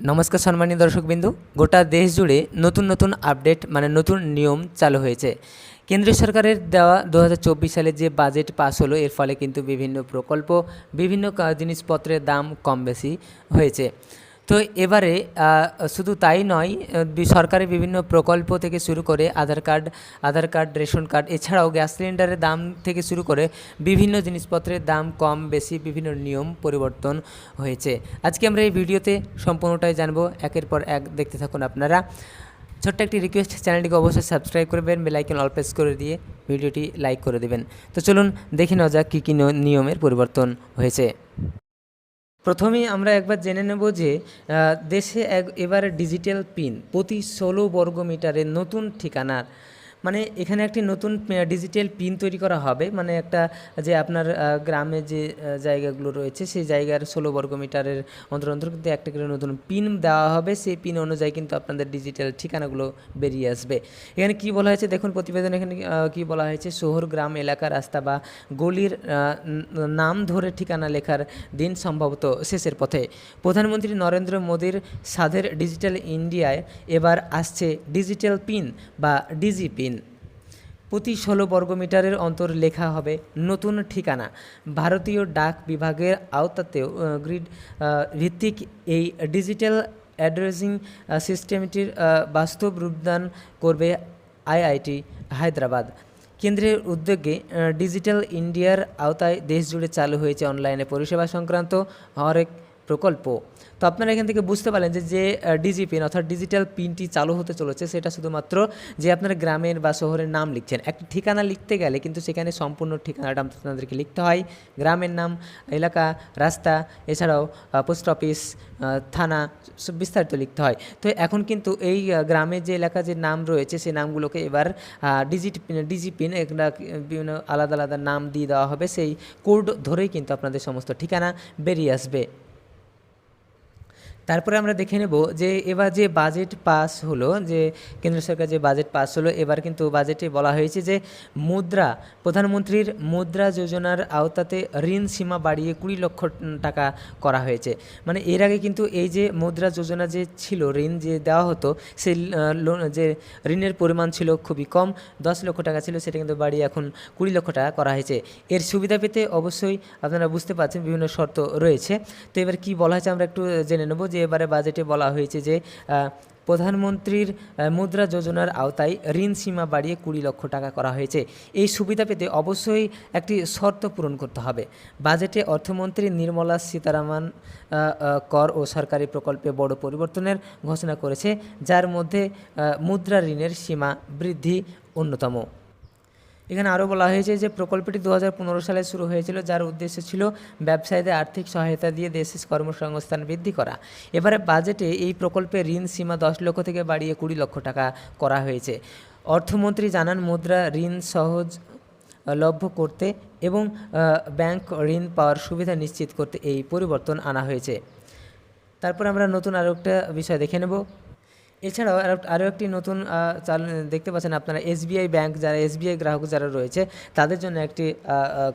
নমস্কার সম্মানীয় দর্শকবিন্দু, গোটা দেশ জুড়ে নতুন নতুন আপডেট মানে নতুন নিয়ম চালু হয়েছে। কেন্দ্রীয় সরকারের দেওয়া 2024 সালে যে বাজেট পাস হলো, এর ফলে কিন্তু বিভিন্ন প্রকল্প, বিভিন্ন জিনিসপত্রের দাম কম বেশি হয়েছে। তো এবারে শুধু তাই নয়, সরকারের বিভিন্ন প্রকল্প থেকে শুরু করে আধার কার্ড, রেশন কার্ড, এছাড়াও গ্যাস সিলিন্ডারের দাম থেকে শুরু করে বিভিন্ন জিনিসপত্রের দাম কম বেশি বিভিন্ন নিয়ম পরিবর্তন হয়েছে। আজকে আমরা এই ভিডিওতে সম্পূর্ণটাই জানবো, একের পর এক দেখতে থাকুন আপনারা। ছোট্ট একটি রিকোয়েস্ট, চ্যানেলটিকে অবশ্যই সাবস্ক্রাইব করবেন, বেল আইকন অল প্রেস করে দিয়ে ভিডিওটি লাইক করে দেবেন। তো চলুন দেখে নেওয়া যাক কী কী নিয়মের পরিবর্তন হয়েছে। প্রথমেই আমরা একবার জেনে নেব যে দেশে এবার ডিজিটাল পিন প্রতি 16 বর্গমিটারের নতুন ঠিকানার, মানে এখানে একটি নতুন ডিজিটাল পিন তৈরি করা হবে। মানে একটা যে আপনার গ্রামে যে জায়গাগুলো রয়েছে সেই জায়গার 16 বর্গমিটারের অন্তর কিন্তু একটা করে নতুন পিন দেওয়া হবে। সেই পিন অনুযায়ী কিন্তু আপনাদের ডিজিটাল ঠিকানাগুলো বেরিয়ে আসবে। এখানে কি বলা হয়েছে দেখুন প্রতিবেদন, এখানে কি বলা হয়েছে, শহর, গ্রাম, এলাকা, রাস্তা বা গলির নাম ধরে ঠিকানা লেখার দিন সম্ভবত শেষের পথে। প্রধানমন্ত্রী নরেন্দ্র মোদীর সাধের ডিজিটাল ইন্ডিয়ায় এবার আসছে ডিজিটাল পিন বা ডিজি পিন। প্রতি 16 বর্গমিটারের অন্তর লেখা হবে নতুন ঠিকানা। ভারতীয় ডাক বিভাগের আওতাতেও গ্রিড ভিত্তিক এই ডিজিটাল অ্যাড্রেসিং সিস্টেমটির বাস্তব রূপদান করবে আইআইটি হায়দ্রাবাদ। কেন্দ্রের উদ্যোগে ডিজিটাল ইন্ডিয়ার আওতায় দেশজুড়ে চালু হয়েছে অনলাইনে পরিষেবা সংক্রান্ত হরেক প্রকল্প। তো আপনারা এখান থেকে বুঝতে পারলেন যে ডিজি পিন অর্থাৎ ডিজিটাল পিনটি চালু হতে চলেছে, সেটা শুধুমাত্র যে আপনার গ্রামের বা শহরের নাম লিখছেন। একটা ঠিকানা লিখতে গেলে কিন্তু সেখানে সম্পূর্ণ ঠিকানাটা আপনাদেরকে লিখতে হয়, গ্রামের নাম, এলাকা, রাস্তা, এছাড়াও পোস্ট অফিস, থানা, সব বিস্তারিত লিখতে হয়। তো এখন কিন্তু এই গ্রামের যে এলাকা যে নাম রয়েছে সেই নামগুলোকে এবার ডিজি পিন একটা বিভিন্ন আলাদা আলাদা নাম দিয়ে দেওয়া হবে। সেই কোড ধরেই কিন্তু আপনাদের সমস্ত ঠিকানা বেরিয়ে আসবে। তারপরে আমরা দেখে নেব যে এবার যে বাজেট পাস হলো, যে কেন্দ্র সরকার যে বাজেট পাস হলো, এবার কিন্তু বাজেটে বলা হয়েছে যে প্রধানমন্ত্রীর মুদ্রা যোজনার আওতাতে ঋণ সীমা বাড়িয়ে 20 লক্ষ টাকা করা হয়েছে। মানে এর আগে কিন্তু এই যে মুদ্রা যোজনা যে ছিল, ঋণ যে দেওয়া হতো, সেই যে ঋণের পরিমাণ ছিল খুবই কম, 10 লক্ষ টাকা ছিল, সেটা কিন্তু বাড়িয়ে এখন 20 লক্ষ টাকা করা হয়েছে। এর সুবিধা পেতে অবশ্যই আপনারা বুঝতে পারছেন বিভিন্ন শর্ত রয়েছে। তো এবার কী বলা হয়েছে আমরা একটু জেনে নেব। যে এবারে বাজেটে বলা হয়েছে যে প্রধানমন্ত্রীর মুদ্রা যোজনার আওতায় ঋণ সীমা বাড়িয়ে 20 লক্ষ টাকা করা হয়েছে। এই সুবিধা পেতে অবশ্যই একটি শর্ত পূরণ করতে হবে। বাজেটে অর্থমন্ত্রী নির্মলা সীতারামন কর ও সরকারি প্রকল্পে বড় পরিবর্তনের ঘোষণা করেছে, যার মধ্যে মুদ্রা ঋণের সীমা বৃদ্ধি অন্যতম। এখানে আরও বলা হয়েছে যে প্রকল্পটি 2015 সালে শুরু হয়েছিল, যার উদ্দেশ্য ছিল ব্যবসায়ীদের আর্থিক সহায়তা দিয়ে দেশের কর্মসংস্থান বৃদ্ধি করা। এবারে বাজেটে এই প্রকল্পের ঋণ সীমা 10 লক্ষ থেকে বাড়িয়ে 20 লক্ষ টাকা করা হয়েছে। অর্থমন্ত্রী জানান, মুদ্রা ঋণ সহজলভ্য করতে এবং ব্যাংক ঋণ পাওয়ার সুবিধা নিশ্চিত করতে এই পরিবর্তন আনা হয়েছে। তারপর আমরা নতুন আরও একটা বিষয় দেখে নেব। এছাড়াও আরও একটি নতুন দেখতে পাচ্ছেন আপনারা, এসবিআই ব্যাংক, যারা এসবিআই গ্রাহক যারা রয়েছে তাদের জন্য একটি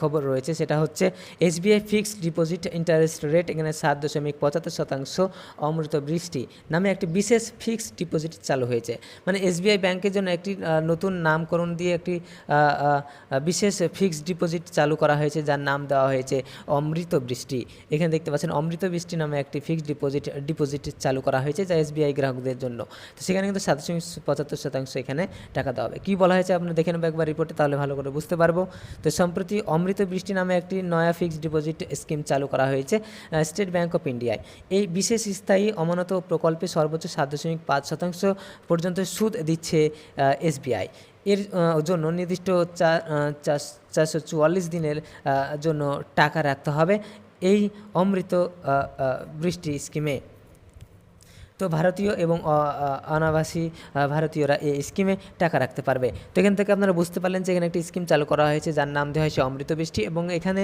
খবর রয়েছে, সেটা হচ্ছে SBI fixed deposit interest rate এখানে 7.75% অমৃত বৃষ্টি নামে একটি বিশেষ ফিক্সড ডিপোজিট চালু হয়েছে। মানে এসবিআই ব্যাংকের জন্য একটি নতুন নামকরণ দিয়ে একটি বিশেষ ফিক্সড ডিপোজিট চালু করা হয়েছে, যার নাম দেওয়া হয়েছে অমৃত বৃষ্টি। এখানে দেখতে পাচ্ছেন অমৃত বৃষ্টি নামে একটি ফিক্সড ডিপোজিট চালু করা হয়েছে, যা এসবিআই গ্রাহকদের জন্য। তো সেখানে কিন্তু 7.75% এখানে টাকা দেওয়া হবে। কী বলা হয়েছে আপনি দেখে নেব একবার রিপোর্টে, তাহলে ভালো করে বুঝতে পারবো। তো সম্প্রতি অমৃত বৃষ্টি নামে একটি নয়া ফিক্সড ডিপোজিট স্কিম চালু করা হয়েছে স্টেট ব্যাংক অফ ইন্ডিয়ায়। এই বিশেষ স্থায়ী অমানত প্রকল্পে সর্বোচ্চ 7.5% পর্যন্ত সুদ দিচ্ছে এসবিআই। এর জন্য নির্দিষ্ট 444 দিনের জন্য টাকা রাখতে হবে এই অমৃত বৃষ্টি স্কিমে। তো ভারতীয় এবং অনাবাসী ভারতীয়রা এই স্কিমে টাকা রাখতে পারবে। তো এখান থেকে আপনারা বুঝতে পারলেন যে এখানে একটি স্কিম চালু করা হয়েছে, যার নাম দেওয়া হয়েছে অমৃত বৃষ্টি, এবং এখানে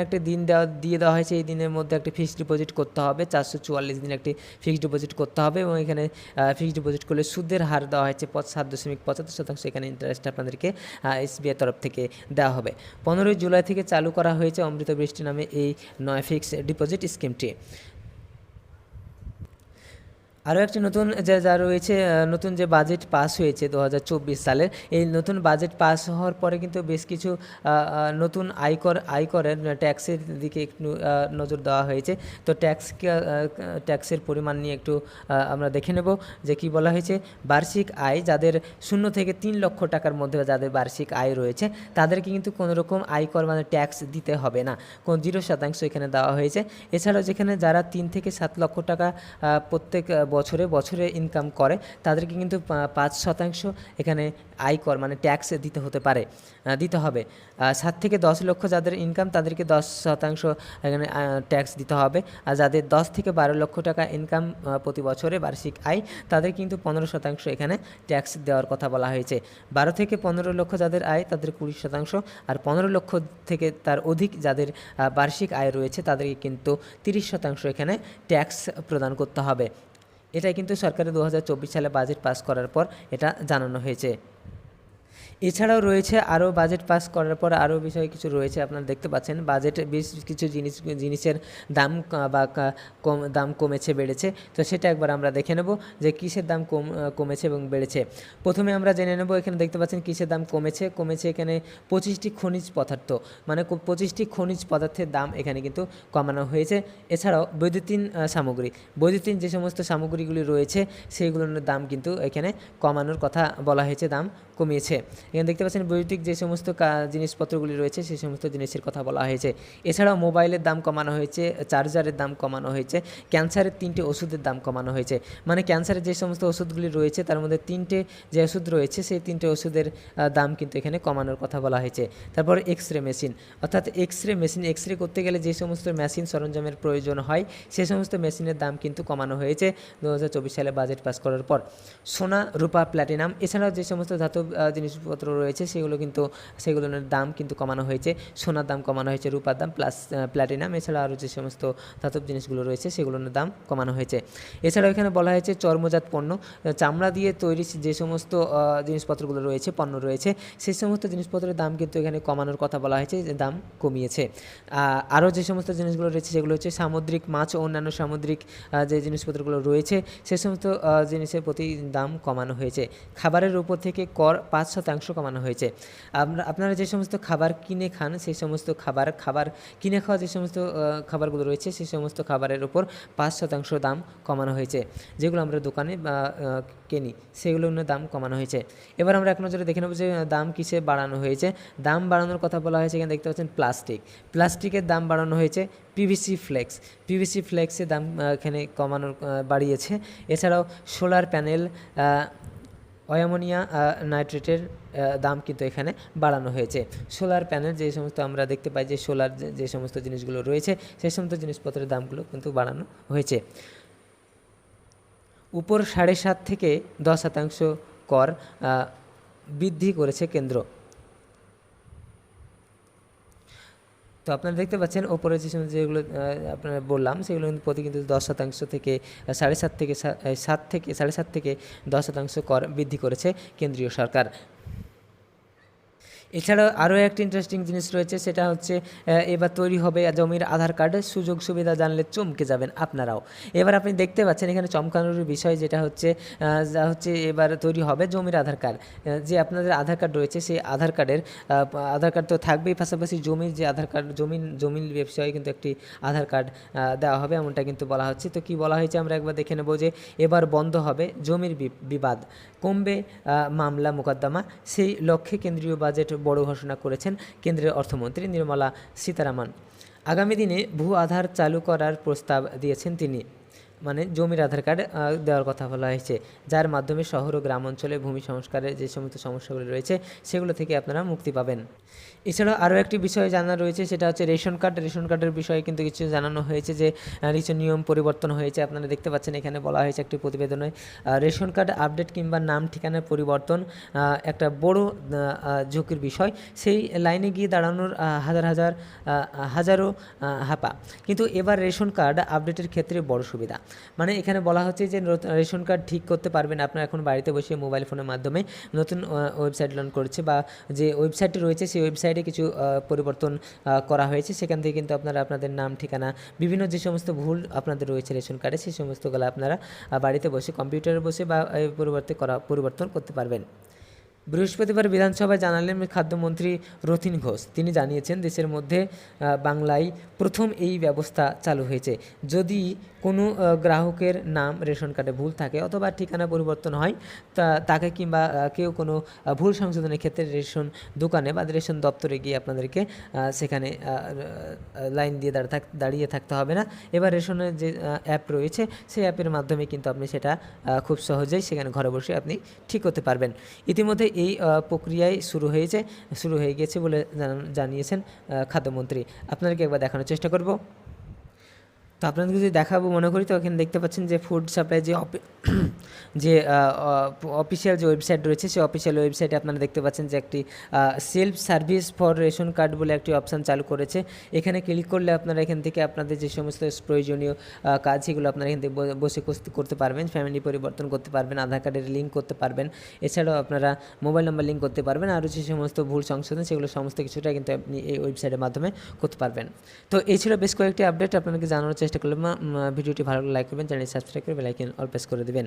একটি দিন দিয়ে দেওয়া হয়েছে। এই দিনের মধ্যে একটি ফিক্সড ডিপোজিট করতে হবে, 444 দিন একটি ফিক্সড ডিপোজিট করতে হবে, এবং এখানে ফিক্সড ডিপোজিট করলে সুদের হার দেওয়া হয়েছে 7.75%। এখানে ইন্টারেস্ট আপনাদেরকে এসবিআই তরফ থেকে দেওয়া হবে। 15 জুলাই থেকে চালু করা হয়েছে অমৃত বৃষ্টি নামে এই নয় ফিক্সড ডিপোজিট স্কিমটি। আরও একটি নতুন যা রয়েছে, নতুন যে বাজেট পাস হয়েছে 2024 সালের, এই নতুন বাজেট পাস হওয়ার পরে কিন্তু বেশ কিছু নতুন আয়করের ট্যাক্সের দিকে একটু নজর দেওয়া হয়েছে। তো ট্যাক্সের পরিমাণ নিয়ে একটু আমরা দেখে নেব যে কি বলা হয়েছে। বার্ষিক আয় যাদের 0 থেকে 3 লক্ষ টাকার মধ্যে যাদের বার্ষিক আয় রয়েছে তাদেরকে কিন্তু কোনো রকম আয়কর মানে ট্যাক্স দিতে হবে না, কোন 0% এখানে দেওয়া হয়েছে। এছাড়াও যেখানে যারা 3 থেকে 7 লক্ষ টাকা প্রত্যেক বছরে ইনকাম করে তাদেরকে কিন্তু 5% এখানে আয়কর মানে ট্যাক্স দিতে হবে। 7 থেকে 10 লক্ষ যাদের ইনকাম তাদেরকে 10% এখানে ট্যাক্স দিতে হবে। আর যাদের 10 থেকে 12 লক্ষ টাকা ইনকাম প্রতি বছরে বার্ষিক আয় তাদের কিন্তু 15% এখানে ট্যাক্স দেওয়ার কথা বলা হয়েছে। 12 থেকে 15 লক্ষ যাদের আয় তাদের 20%, আর 15 লক্ষ থেকে তার অধিক যাদের বার্ষিক আয় রয়েছে তাদেরকে কিন্তু 30% এখানে ট্যাক্স প্রদান করতে হবে। এটাই কিন্তু সরকারের 2024 সালে বাজেট পাস করার পর এটা জানানো হয়েছে। এছাড়াও রয়েছে আরও বাজেট পাস করার পর আরও বিষয় কিছু রয়েছে, আপনারা দেখতে পাচ্ছেন বাজেটে বেশ কিছু জিনিসের দাম দাম কমেছে বেড়েছে। তো সেটা একবার আমরা দেখে নেব যে কিসের দাম কমেছে এবং বেড়েছে। প্রথমে আমরা জেনে নেব, এখানে দেখতে পাচ্ছেন কিসের দাম কমেছে এখানে 25টি খনিজ পদার্থ, মানে 25টি খনিজ পদার্থের দাম এখানে কিন্তু কমানো হয়েছে। এছাড়াও বৈদ্যুতিন যে সমস্ত সামগ্রীগুলি রয়েছে সেইগুলোর দাম কিন্তু এখানে কমানোর কথা বলা হয়েছে, দাম কমিয়েছে। এখানে দেখতে পাচ্ছেন বৈদ্যুতিক যে সমস্ত জিনিসপত্রগুলি রয়েছে সেই সমস্ত জিনিসের কথা বলা হয়েছে। এছাড়াও মোবাইলের দাম কমানো হয়েছে, চার্জারের দাম কমানো হয়েছে, ক্যান্সারের 3টে ওষুধের দাম কমানো হয়েছে। মানে ক্যান্সারের যে সমস্ত ওষুধগুলি রয়েছে তার মধ্যে 3টে যে ওষুধ রয়েছে সেই 3টে ওষুধের দাম কিন্তু এখানে কমানোর কথা বলা হয়েছে। তারপর এক্সরে মেশিন, অর্থাৎ এক্সরে করতে গেলে যে সমস্ত মেশিন সরঞ্জামের প্রয়োজন হয় সেই সমস্ত মেশিনের দাম কিন্তু কমানো হয়েছে 2024 সালে বাজেট পাস করার পর। সোনা, রূপা, প্ল্যাটিনাম এছাড়াও যে সমস্ত ধাতব জিনিসপত্র রয়েছে সেগুলোর দাম কিন্তু কমানো হয়েছে। সোনার দাম কমানো হয়েছে, রূপার দাম প্লাস প্ল্যাটিনাম এছাড়া আরও যে সমস্ত ধাতব জিনিসগুলো রয়েছে সেগুলোর দাম কমানো হয়েছে। এছাড়াও এখানে বলা হয়েছে চর্মজাত পণ্য, চামড়া দিয়ে তৈরি যে সমস্ত জিনিসপত্রগুলো রয়েছে, পণ্য রয়েছে সেই সমস্ত জিনিসপত্রের দাম কিন্তু এখানে কমানোর কথা বলা হয়েছে, যে দাম কমিয়েছে। আরও যে সমস্ত জিনিসগুলো রয়েছে সেগুলো হচ্ছে সামুদ্রিক মাছ ও অন্যান্য সামুদ্রিক যে জিনিসপত্রগুলো রয়েছে সে সমস্ত জিনিসের প্রতি দাম কমানো হয়েছে। খাবারের উপর থেকে কর 5% কমানো হয়েছে। আপনারা যে সমস্ত খাবার কিনে খান সেই সমস্ত খাবার কিনে খাওয়া যে সমস্ত খাবারগুলো রয়েছে সেই সমস্ত খাবারের উপর 5% দাম কমানো হয়েছে। যেগুলো আমরা দোকানে কিনি সেগুলোর দাম কমানো হয়েছে। এবার আমরা এক নজরে দেখে নেব যে দাম কিসে বাড়ানো হয়েছে। দাম বাড়ানোর কথা বলা হয়েছে, এখানে দেখতে পাচ্ছেন প্লাস্টিকের দাম বাড়ানো হয়েছে। পিভিসি ফ্লেক্সের দাম এখানে বাড়িয়েছে। এছাড়াও সোলার প্যানেল, অ্যামোনিয়া নাইট্রেটের দাম কিন্তু এখানে বাড়ানো হয়েছে। সোলার প্যানেল যে সমস্ত আমরা দেখতে পাই যে সোলার যে সমস্ত জিনিসগুলো রয়েছে সেই সমস্ত জিনিসপত্রের দামগুলো কিন্তু বাড়ানো হয়েছে। উপর 7.5 থেকে 10% কর বৃদ্ধি করেছে কেন্দ্র। তো আপনারা দেখতে পাচ্ছেন ওপরে যেগুলো আপনারা বললাম সেগুলো কিন্তু প্রতি কিন্তু 10% থেকে 7.5 থেকে 10% কর বৃদ্ধি করেছে কেন্দ্রীয় সরকার। এছাড়াও আরও একটি ইন্টারেস্টিং জিনিস রয়েছে, সেটা হচ্ছে এবার তৈরি হবে জমির আধার কার্ড, সুযোগ সুবিধা জানলে চমকে যাবেন আপনারাও। এবার আপনি দেখতে পাচ্ছেন এখানে চমকানোর বিষয় যেটা হচ্ছে এবার তৈরি হবে জমির আধার কার্ড। যে আপনাদের আধার কার্ড রয়েছে সেই আধার কার্ড তো থাকবেই, পাশাপাশি জমির যে আধার কার্ড জমির ব্যবসায় কিন্তু একটি আধার কার্ড দেওয়া হবে এমনটা কিন্তু বলা হচ্ছে। তো কি বলা হয়েছে আমরা একবার দেখে নেব যে এবার বন্ধ হবে জমির বিবাদ, কমবে মামলা মোকদ্দমা, সেই লক্ষ্যে কেন্দ্রীয় বাজেট বড় ঘোষণা করেছেন কেন্দ্রীয় অর্থমন্ত্রী নির্মলা সীতারামন। আগামী দিনে ভূ আধার চালু করার প্রস্তাব দিয়েছেন তিনি, মানে জমির আধার কার্ড দেওয়ার কথা বলা হয়েছে, যার মাধ্যমে শহর ও গ্রাম অঞ্চলে ভূমি সংস্কারের যে সমস্ত সমস্যাগুলি রয়েছে সেগুলো থেকে আপনারা মুক্তি পাবেন। এছাড়াও আরও একটি বিষয় জানা রয়েছে, সেটা হচ্ছে রেশন কার্ডের বিষয়ে কিন্তু কিছু জানানো হয়েছে যে কিছু নিয়ম পরিবর্তন হয়েছে। আপনারা দেখতে পাচ্ছেন এখানে বলা হয়েছে একটি প্রতিবেদনে রেশন কার্ড আপডেট কিংবা নাম ঠিকানার পরিবর্তন একটা বড় ঝুঁকির বিষয়, সেই লাইনে গিয়ে দাঁড়ানোর হাজারো হাঁপা। কিন্তু এবার রেশন কার্ড আপডেটের ক্ষেত্রে বড় সুবিধা, মানে এখানে বলা হচ্ছে যে রেশন কার্ড ঠিক করতে পারবেন আপনারা এখন বাড়িতে বসে মোবাইল ফোনের মাধ্যমে। নতুন ওয়েবসাইট লঞ্চ করেছে বা যে ওয়েবসাইটটি রয়েছে সেই ওয়েবসাইটে কিছু পরিবর্তন করা হয়েছে। সেখান থেকে কিন্তু আপনারা আপনাদের নাম, ঠিকানা, বিভিন্ন যে সমস্ত ভুল আপনাদের রয়েছে রেশন কার্ডে সেই সমস্তগুলো আপনারা বাড়িতে বসে কম্পিউটারে বসে বা পরিবর্তন করতে পারবেন। বৃহস্পতিবার বিধানসভায় জানালেন খাদ্যমন্ত্রী রথীন ঘোষ। তিনি জানিয়েছেন দেশের মধ্যে বাংলায় প্রথম এই ব্যবস্থা চালু হয়েছে। যদি কোনো গ্রাহকের নাম রেশন কার্ডে ভুল থাকে অথবা ঠিকানা পরিবর্তন হয় তাকে কিংবা কেউ কোনো ভুল সংশোধনের ক্ষেত্রে রেশন দোকানে বা রেশন দপ্তরে গিয়ে আপনাদেরকে সেখানে লাইন দিয়ে দাঁড়িয়ে থাকতে হবে না। এবার রেশনের যে অ্যাপ রয়েছে সেই অ্যাপের মাধ্যমে কিন্তু আপনি সেটা খুব সহজেই সেখানে ঘরে বসে আপনি ঠিক করতে পারবেন। ইতিমধ্যে এই প্রক্রিয়ায় শুরু হয়ে গেছে বলে জানিয়েছেন খাদ্যমন্ত্রী। আপনাদেরকে একবার দেখানোর চেষ্টা করব। তো আপনাদের যদি দেখাবো মনে করি, তো এখানে দেখতে পাচ্ছেন যে ফুড সাপ্লাই যে অফিসিয়াল যে ওয়েবসাইট রয়েছে সেই অফিসিয়াল ওয়েবসাইটে আপনারা দেখতে পাচ্ছেন যে একটি self service for ration card বলে একটি অপশান চালু করেছে। এখানে ক্লিক করলে আপনারা এখান থেকে আপনাদের যে সমস্ত প্রয়োজনীয় কাজ সেগুলো আপনারা এখান থেকে বসে করতে পারবেন। ফ্যামিলি পরিবর্তন করতে পারবেন, আধার কার্ডের লিঙ্ক করতে পারবেন, এছাড়াও আপনারা মোবাইল নাম্বার লিঙ্ক করতে পারবেন। আরও যে সমস্ত ভুল সংশোধন সেগুলো সমস্ত কিছুটা কিন্তু আপনি এই ওয়েবসাইটের মাধ্যমে করতে পারবেন। তো এই ছিল বেশ কয়েকটি আপডেট আপনাদেরকে জানানোর চেষ্টা করলাম। ভিডিওটি ভালো লাগলে লাইক করবেন, চ্যানেল সাবস্ক্রাইব করে বেল আইকন অল প্রেস করে দেবেন।